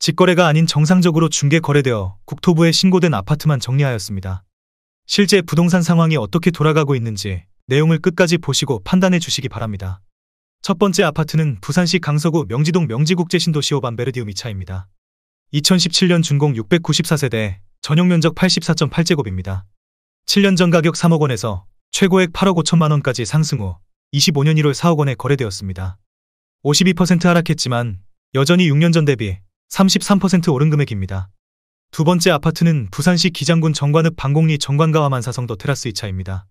직거래가 아닌 정상적으로 중개 거래되어 국토부에 신고된 아파트만 정리하였습니다. 실제 부동산 상황이 어떻게 돌아가고 있는지 내용을 끝까지 보시고 판단해 주시기 바랍니다. 첫 번째 아파트는 부산시 강서구 명지동 명지국제신도시 5반 베르디움 2차입니다. 2017년 준공 694세대, 전용면적 84.8제곱입니다. 7년 전 가격 3억 원에서 최고액 8억 5천만 원까지 상승 후 25년 1월 4억 원에 거래되었습니다. 52% 하락했지만 여전히 6년 전 대비 33% 오른 금액입니다. 두 번째 아파트는 부산시 기장군 정관읍 방공리 정관가와 만사성도 테라스 2차입니다.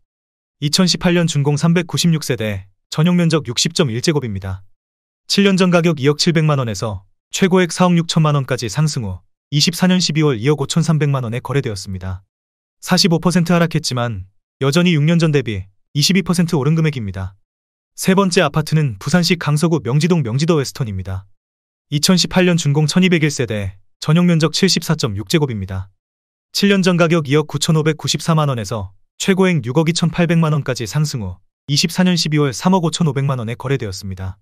2018년 준공 396세대, 전용면적 60.1제곱입니다. 7년 전 가격 2억 7백만 원에서 최고액 4억 6천만 원까지 상승 후 24년 12월 2억 5천3백만 원에 거래되었습니다. 45% 하락했지만 여전히 6년 전 대비 22% 오른 금액입니다. 세 번째 아파트는 부산시 강서구 명지동 명지더 웨스턴입니다. 2018년 준공 1201세대, 전용면적 74.6제곱입니다. 7년 전 가격 2억 9,594만 원에서 최고액 6억 2,800만 원까지 상승 후 24년 12월 3억 5,500만 원에 거래되었습니다.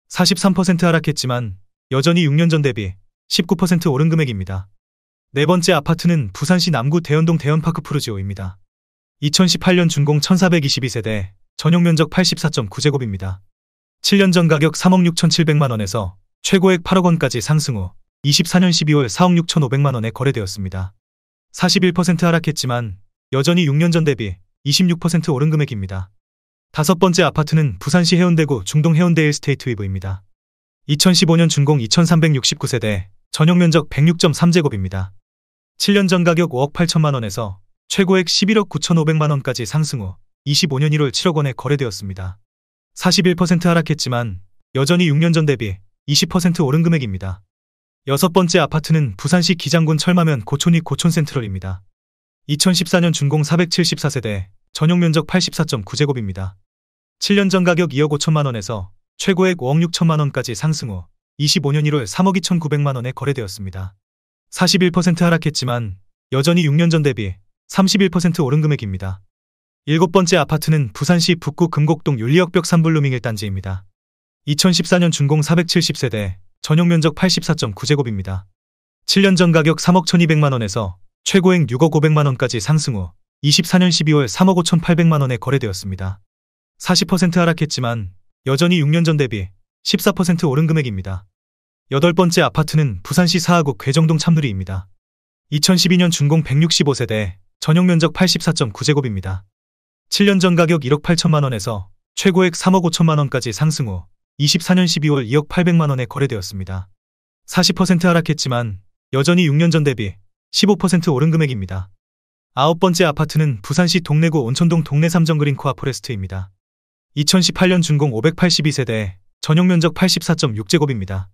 43% 하락했지만 여전히 6년 전 대비 19% 오른 금액입니다. 네 번째 아파트는 부산시 남구 대연동 대연파크 푸르지오입니다. 2018년 준공 1422세대, 전용면적 84.9제곱입니다. 7년 전 가격 3억 6,700만 원에서 최고액 8억 원까지 상승 후 24년 12월 4억 6,500만 원에 거래되었습니다. 41% 하락했지만 여전히 6년 전 대비 26% 오른 금액입니다. 다섯 번째 아파트는 부산시 해운대구 중동 해운대 일스테이트 위브입니다. 2015년 준공 2369세대, 전용면적 106.3제곱입니다. 7년 전 가격 5억 8천만 원에서 최고액 11억 9,500만 원까지 상승 후 25년 1월 7억 원에 거래되었습니다. 41% 하락했지만 여전히 6년 전 대비 20% 오른 금액입니다. 여섯 번째 아파트는 부산시 기장군 철마면 고촌이 고촌센트럴입니다. 2014년 준공 474세대, 전용면적 84.9제곱입니다. 7년 전 가격 2억 5천만 원에서 최고액 5억 6천만 원까지 상승 후 25년 1월 3억 2,900만 원에 거래되었습니다. 41% 하락했지만 여전히 6년 전 대비 31% 오른 금액입니다. 일곱 번째 아파트는 부산시 북구 금곡동 윤리역벽 3블루밍 1단지입니다. 2014년 준공 470세대, 전용면적 84.9제곱입니다. 7년 전 가격 3억 1200만 원에서 최고액 6억 500만 원까지 상승 후 24년 12월 3억 5,800만 원에 거래되었습니다. 40% 하락했지만 여전히 6년 전 대비 14% 오른 금액입니다. 여덟 번째 아파트는 부산시 사하구 괴정동 참누리입니다. 2012년 준공 165세대, 전용면적 84.9제곱입니다. 7년 전 가격 1억 8천만 원에서 최고액 3억 5천만 원까지 상승 후 24년 12월 2억 800만 원에 거래되었습니다. 40% 하락했지만 여전히 6년 전 대비 15% 오른 금액입니다. 아홉 번째 아파트는 부산시 동래구 온천동 동래 삼정그린 코아포레스트입니다. 2018년 준공 582세대, 전용면적 84.6제곱입니다.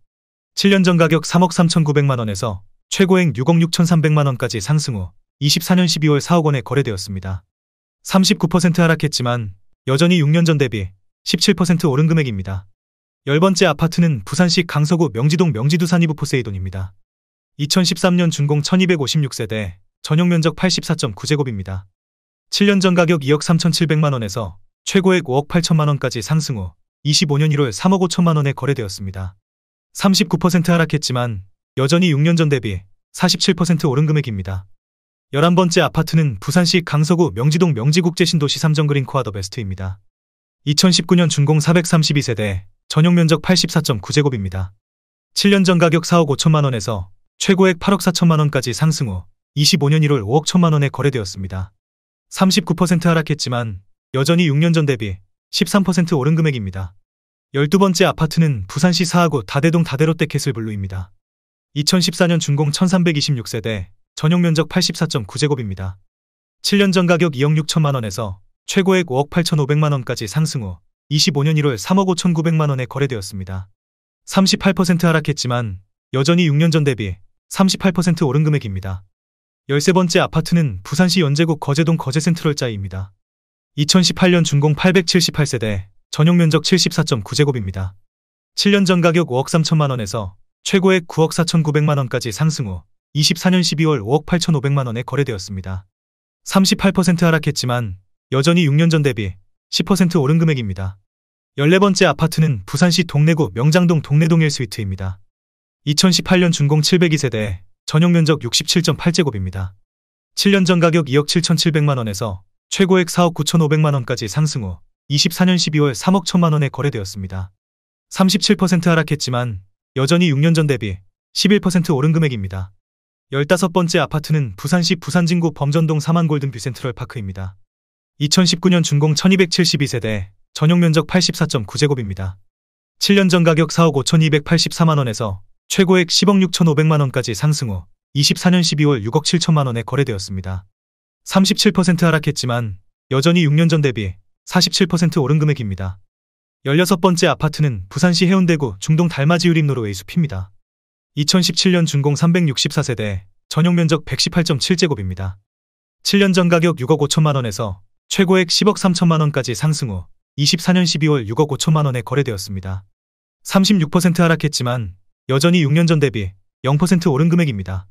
7년 전 가격 3억 3,900만 원에서 최고액 6억 6,300만 원까지 상승 후 24년 12월 4억 원에 거래되었습니다. 39% 하락했지만 여전히 6년 전 대비 17% 오른 금액입니다. 열 번째 아파트는 부산시 강서구 명지동 명지두산 이브 포세이돈입니다. 2013년 준공 1256세대, 전용면적 84.9제곱입니다. 7년 전 가격 2억 3,700만 원에서 최고액 5억 8천만 원까지 상승 후 25년 1월 3억 5천만 원에 거래되었습니다. 39% 하락했지만 여전히 6년 전 대비 47% 오른 금액입니다. 11번째 아파트는 부산시 강서구 명지동 명지국제신도시 삼정그린 코아 더 베스트입니다. 2019년 준공 432세대, 전용면적 84.9제곱입니다. 7년 전 가격 4억 5천만 원에서 최고액 8억 4천만 원까지 상승 후 25년 1월 5억 1천만 원에 거래되었습니다. 39% 하락했지만 여전히 6년 전 대비 13% 오른 금액입니다. 12번째 아파트는 부산시 사하구 다대동 다대롯데캐슬블루입니다. 2014년 준공 1326세대, 전용면적 84.9제곱입니다. 7년 전 가격 2억 6천만 원에서 최고액 5억 8,500만 원까지 상승 후 25년 1월 3억 5,900만 원에 거래되었습니다. 38% 하락했지만 여전히 6년 전 대비 38% 오른 금액입니다. 13번째 아파트는 부산시 연제구 거제동 거제센트럴자이입니다. 2018년 준공 878세대, 전용면적 74.9제곱입니다. 7년 전 가격 5억 3천만 원에서 최고액 9억 4,900만 원까지 상승 후 24년 12월 5억 8,500만 원에 거래되었습니다. 38% 하락했지만 여전히 6년 전 대비 10% 오른 금액입니다. 14번째 아파트는 부산시 동래구 명장동 동래동 1스위트입니다. 2018년 준공 702세대, 전용 면적 67.8제곱입니다. 7년 전 가격 2억 7,700만원에서 최고액 4억 9,500만원까지 상승 후 24년 12월 3억 1천만원에 거래되었습니다. 37% 하락했지만 여전히 6년 전 대비 11% 오른 금액입니다. 15번째 아파트는 부산시 부산진구 범전동 사만골든 뷰센트럴파크입니다. 2019년 준공 1272세대, 전용 면적 84.9제곱입니다. 7년 전 가격 4억 5,284만원에서 최고액 10억 6,500만원까지 상승 후 24년 12월 6억 7천만원에 거래되었습니다. 37% 하락했지만 여전히 6년 전 대비 47% 오른 금액입니다. 16번째 아파트는 부산시 해운대구 중동 달맞이 유림로로의 숲입니다. 2017년 준공 364세대, 전용 면적 118.7제곱입니다. 7년 전 가격 6억 5천만원에서 최고액 10억 3천만원까지 상승 후 24년 12월 6억 5천만원에 거래되었습니다. 36% 하락했지만 여전히 6년 전 대비 0% 오른 금액입니다.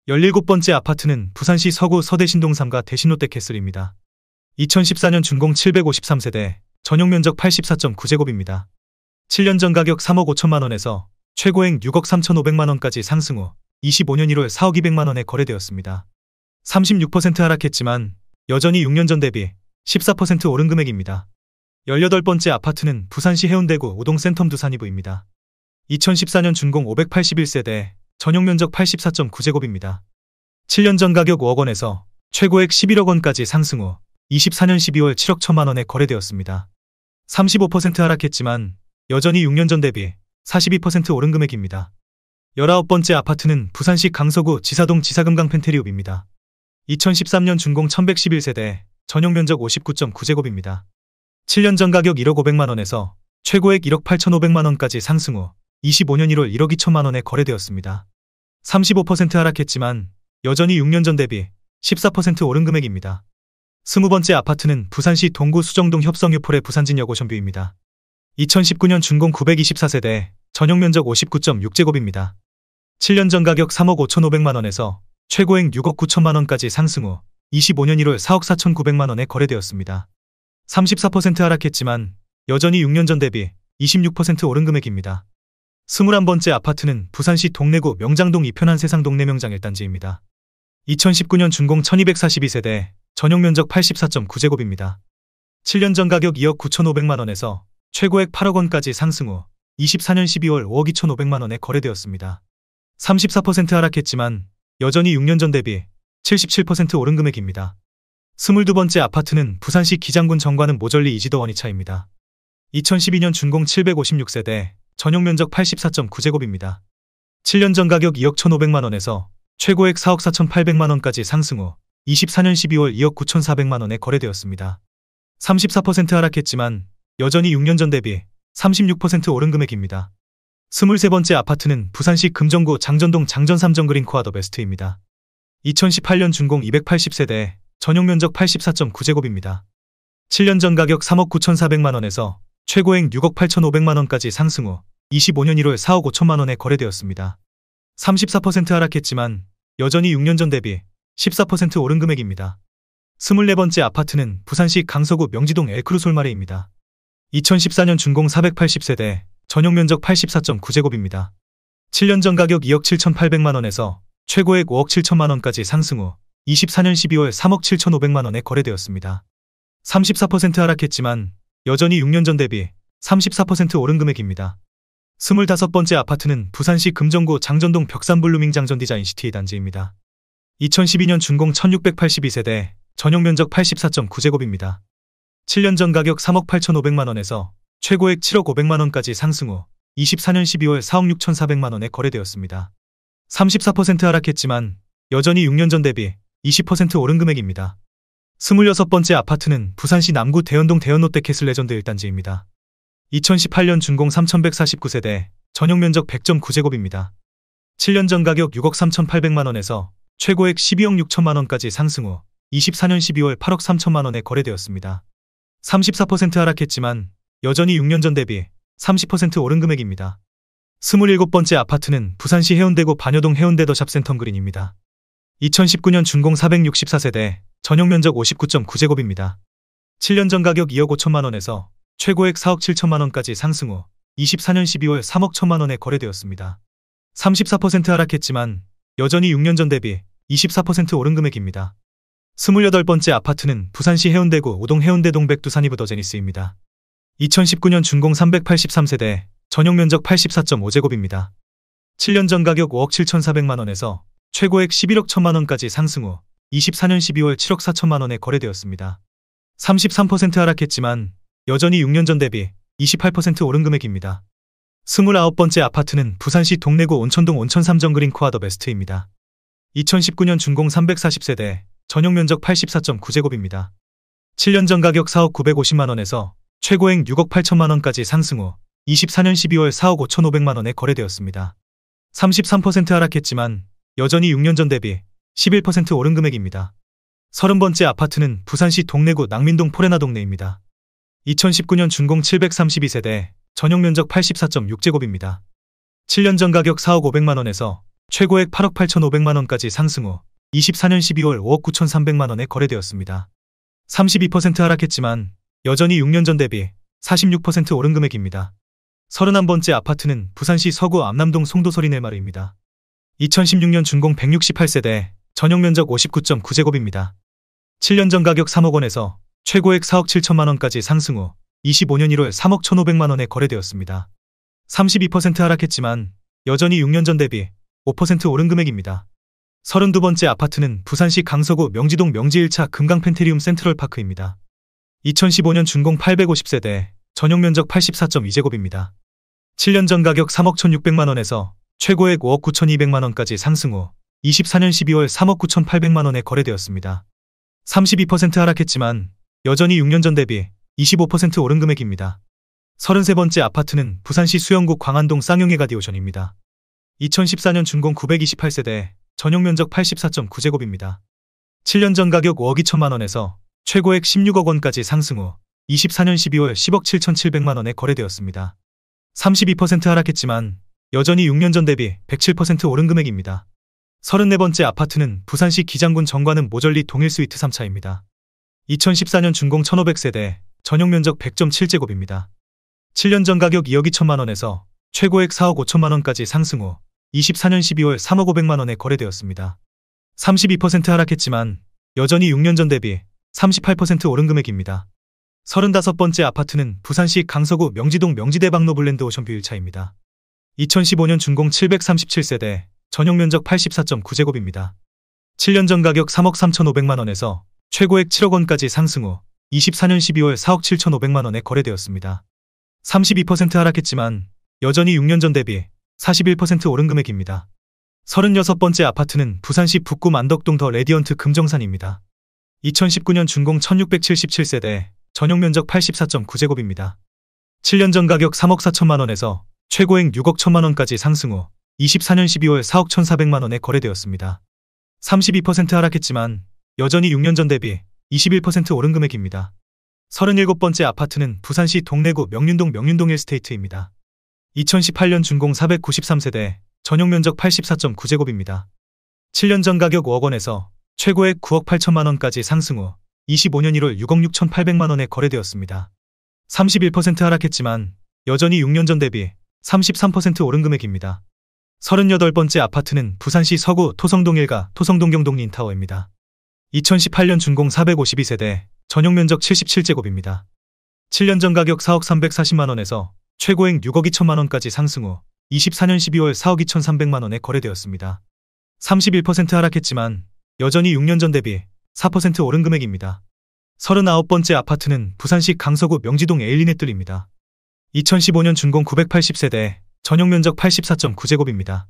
17번째 아파트는 부산시 서구 서대신동 3가 대신롯데캐슬입니다. 2014년 준공 753세대, 전용 면적 84.9제곱입니다. 7년 전 가격 3억 5천만원에서 최고액 6억 3,500만원까지 상승 후 25년 1월 4억 200만원에 거래되었습니다. 36% 하락했지만 여전히 6년 전 대비 14% 오른 금액입니다. 18번째 아파트는 부산시 해운대구 오동 센텀 두산이부입니다. 2014년 준공 581세대, 전용 면적 84.9제곱입니다. 7년 전 가격 5억원에서 최고액 11억원까지 상승 후 24년 12월 7억 1천만원에 거래되었습니다. 35% 하락했지만 여전히 6년 전 대비 42% 오른 금액입니다. 19번째 아파트는 부산시 강서구 지사동 지사금강 펜테리읍입니다. 2013년 준공 1111세대, 전용 면적 59.9제곱입니다. 7년 전 가격 1억 500만원에서 최고액 1억 8,500만원까지 상승 후 25년 1월 1억 2천만원에 거래되었습니다. 35% 하락했지만 여전히 6년 전 대비 14% 오른 금액입니다. 20번째 아파트는 부산시 동구 수정동 협성유폴의 부산진 여고션뷰입니다. 2019년 준공 924세대, 전용 면적 59.6제곱입니다. 7년 전 가격 3억 5,500만원에서 최고액 6억 9천만원까지 상승 후 25년 1월 4억 4,900만원에 거래되었습니다. 34% 하락했지만 여전히 6년 전 대비 26% 오른 금액입니다. 21번째 아파트는 부산시 동래구 명장동 이편한 세상 동래 명장 1단지입니다. 2019년 준공 1242세대, 전용 면적 84.9제곱입니다. 7년 전 가격 2억 9,500만원에서 최고액 8억원까지 상승 후 24년 12월 5억 2,500만원에 거래되었습니다. 34% 하락했지만 여전히 6년 전 대비 77% 오른 금액입니다. 22번째 아파트는 부산시 기장군 정관은 모절리 이지더 원이차입니다. 2012년 준공 756세대, 전용 면적 84.9제곱입니다. 7년 전 가격 2억 1,500만원에서 최고액 4억 4,800만원까지 상승 후 24년 12월 2억 9,400만원에 거래되었습니다. 34% 하락했지만 여전히 6년 전 대비 36% 오른 금액입니다. 23번째 아파트는 부산시 금정구 장전동 장전3정 그린코아 더 베스트입니다. 2018년 준공 280세대, 전용 면적 84.9제곱입니다. 7년 전 가격 3억 9,400만원에서 최고액 6억 8,500만원까지 상승 후 25년 1월 4억 5천만원에 거래되었습니다. 34% 하락했지만 여전히 6년 전 대비 14% 오른 금액입니다. 24번째 아파트는 부산시 강서구 명지동 엘크루솔마레입니다. 2014년 준공 480세대, 전용 면적 84.9제곱입니다. 7년 전 가격 2억 7,800만원에서 최고액 5억 7천만원까지 상승 후 24년 12월 3억 7,500만원에 거래되었습니다. 34% 하락했지만 여전히 6년 전 대비 34% 오른 금액입니다. 25번째 아파트는 부산시 금정구 장전동 벽산블루밍 장전디자인시티 단지입니다. 2012년 준공 1682세대, 전용 면적 84.9제곱입니다. 7년 전 가격 3억 8,500만원에서 최고액 7억 500만원까지 상승 후 24년 12월 4억 6,400만원에 거래되었습니다. 34% 하락했지만 여전히 6년 전 대비 20% 오른 금액입니다. 26번째 아파트는 부산시 남구 대연동 대연롯데캐슬 레전드 1단지입니다. 2018년 준공 3149세대, 전용 면적 100.9제곱입니다. 7년 전 가격 6억 3,800만원에서 최고액 12억 6천만원까지 상승 후 24년 12월 8억 3천만원에 거래되었습니다. 34% 하락했지만 여전히 6년 전 대비 30% 오른 금액입니다. 27번째 아파트는 부산시 해운대구 반여동 해운대 더 샵센텀 그린입니다. 2019년 준공 464세대, 전용 면적 59.9제곱입니다. 7년 전 가격 2억 5천만원에서 최고액 4억 7천만원까지 상승 후 24년 12월 3억 1천만원에 거래되었습니다. 34% 하락했지만 여전히 6년 전 대비 24% 오른 금액입니다. 28번째 아파트는 부산시 해운대구 오동 해운대 동백두 산이브더제니스입니다. 2019년 준공 383세대, 전용면적 84.5제곱입니다. 7년 전 가격 5억 7,400만원에서 최고액 11억 1천만원까지 상승 후 24년 12월 7억 4천만원에 거래되었습니다. 33% 하락했지만 여전히 6년 전 대비 28% 오른 금액입니다. 29번째 아파트는 부산시 동래구 온천동 온천 3정 그린 코아 더 베스트입니다. 2019년 준공 340세대, 전용면적 84.9제곱입니다. 7년 전 가격 4억 950만원에서 최고액 6억 8천만원까지 상승 후 24년 12월 4억 5,500만원에 거래되었습니다. 33% 하락했지만 여전히 6년 전 대비 11% 오른 금액입니다. 30번째 아파트는 부산시 동래구 낭민동 포레나 동네입니다. 2019년 준공 732세대, 전용면적 84.6제곱입니다. 7년 전 가격 4억 500만원에서 최고액 8억 8,500만원까지 상승 후 24년 12월 5억 9,300만원에 거래되었습니다. 32% 하락했지만 여전히 6년 전 대비 46% 오른 금액입니다. 31번째 아파트는 부산시 서구 암남동 송도서리 넬마르입니다. 2016년 준공 168세대, 전용면적 59.9제곱입니다. 7년 전 가격 3억 원에서 최고액 4억 7천만원까지 상승 후 25년 1월 3억 1,500만원에 거래되었습니다. 32% 하락했지만 여전히 6년 전 대비 5% 오른 금액입니다. 32번째 아파트는 부산시 강서구 명지동 명지 1차 금강펜테리움 센트럴파크입니다. 2015년 준공 850세대, 전용면적 84.2제곱입니다. 7년 전 가격 3억 1,600만원에서 최고액 5억 9,200만원까지 상승 후 24년 12월 3억 9,800만원에 거래되었습니다. 32% 하락했지만 여전히 6년 전 대비 25% 오른 금액입니다. 33번째 아파트는 부산시 수영구 광안동 쌍용의 가디오션입니다. 2014년 준공 928세대, 전용면적 84.9제곱입니다. 7년 전 가격 5억 2천만원에서 최고액 16억 원까지 상승 후 24년 12월 10억 7,700만원에 거래되었습니다. 32% 하락했지만 여전히 6년 전 대비 107% 오른 금액입니다. 34번째 아파트는 부산시 기장군 정관음 모절리 동일 스위트 3차입니다. 2014년 준공 1,500세대, 전용면적 100.7제곱입니다. 7년 전 가격 2억 2천만원에서 최고액 4억 5천만원까지 상승 후 24년 12월 3억 5백만원에 거래되었습니다. 32% 하락했지만 여전히 6년 전 대비 38% 오른 금액입니다. 35번째 아파트는 부산시 강서구 명지동 명지대박 노블랜드 오션뷰 1차입니다. 2015년 준공 737세대, 전용면적 84.9제곱입니다. 7년 전 가격 3억 3,500만원에서 최고액 7억 원까지 상승 후 24년 12월 4억 7,500만원에 거래되었습니다. 32% 하락했지만 여전히 6년 전 대비 41% 오른 금액입니다. 36번째 아파트는 부산시 북구 만덕동 더 레디언트 금정산입니다. 2019년 준공 1677세대, 전용면적 84.9제곱입니다. 7년 전 가격 3억 4천만원에서 최고액 6억 1천만원까지 상승 후 24년 12월 4억 1,400만원에 거래되었습니다. 32% 하락했지만 여전히 6년 전 대비 21% 오른 금액입니다. 37번째 아파트는 부산시 동래구 명륜동 명륜동 1스테이트입니다. 2018년 준공 493세대, 전용면적 84.9제곱입니다. 7년 전 가격 5억 원에서 최고액 9억 8천만원까지 상승 후 25년 1월 6억 6,800만원에 거래되었습니다. 31% 하락했지만 여전히 6년 전 대비 33% 오른 금액입니다. 38번째 아파트는 부산시 서구 토성동 1가 토성동 경동 인타워입니다. 2018년 준공 452세대, 전용면적 77제곱입니다. 7년 전 가격 4억 340만원에서 최고액 6억 2천만원까지 상승 후 24년 12월 4억 2,300만원에 거래되었습니다. 31% 하락했지만 여전히 6년 전 대비 4% 오른 금액입니다. 39번째 아파트는 부산시 강서구 명지동 에일리넷들입니다. 2015년 준공 980세대, 전용면적 84.9제곱입니다.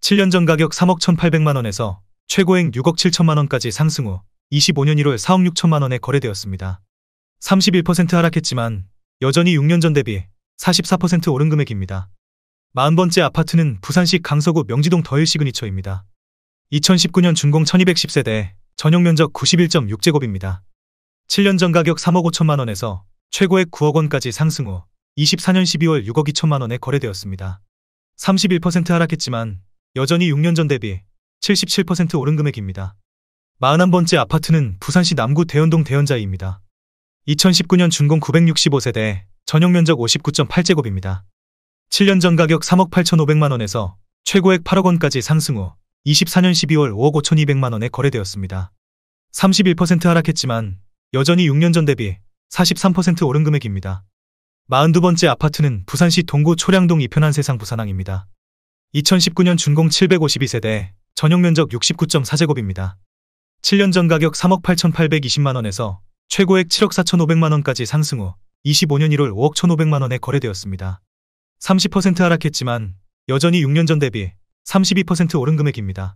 7년 전 가격 3억 1,800만원에서 최고액 6억 7천만원까지 상승 후 25년 1월 4억 6천만원에 거래되었습니다. 31% 하락했지만 여전히 6년 전 대비 44% 오른 금액입니다. 40번째 아파트는 부산시 강서구 명지동 더힐 시그니처입니다. 2019년 준공 1210세대, 전용면적 91.6제곱입니다. 7년 전 가격 3억 5천만원에서 최고액 9억 원까지 상승 후 24년 12월 6억 2천만원에 거래되었습니다. 31% 하락했지만 여전히 6년 전 대비 77% 오른 금액입니다. 41번째 아파트는 부산시 남구 대연동 대연자이입니다. 2019년 준공 965세대, 전용면적 59.8제곱입니다. 7년 전 가격 3억 8,500만원에서 최고액 8억 원까지 상승 후 24년 12월 5억 5,200만 원에 거래되었습니다. 31% 하락했지만 여전히 6년 전 대비 43% 오른 금액입니다. 42번째 아파트는 부산시 동구 초량동 이편한 세상 부산항입니다. 2019년 준공 752세대, 전용 면적 69.4제곱입니다. 7년 전 가격 3억 8,820만 원에서 최고액 7억 4,500만 원까지 상승 후 25년 1월 5억 1,500만 원에 거래되었습니다. 30% 하락했지만 여전히 6년 전 대비 32% 오른 금액입니다.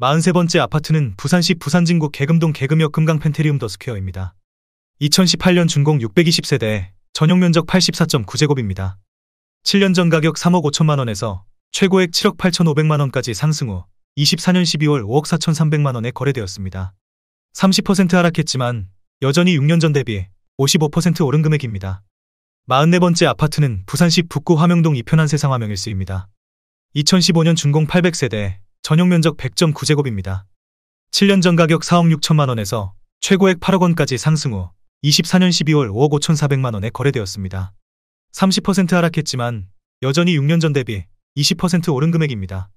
43번째 아파트는 부산시 부산진구 계금동 계금역 금강 펜테리움 더 스퀘어입니다. 2018년 준공 620세대, 전용 면적 84.9제곱입니다. 7년 전 가격 3억 5천만 원에서 최고액 7억 8,500만 원까지 상승 후 24년 12월 5억 4,300만 원에 거래되었습니다. 30% 하락했지만 여전히 6년 전 대비 55% 오른 금액입니다. 44번째 아파트는 부산시 북구 화명동 이편한 세상 화명일스입니다. 2015년 준공 800세대, 전용 면적 100.9제곱입니다. 7년 전 가격 4억 6천만 원에서 최고액 8억 원까지 상승 후 24년 12월 5억 5,400만 원에 거래되었습니다. 30% 하락했지만 여전히 6년 전 대비 20% 오른 금액입니다.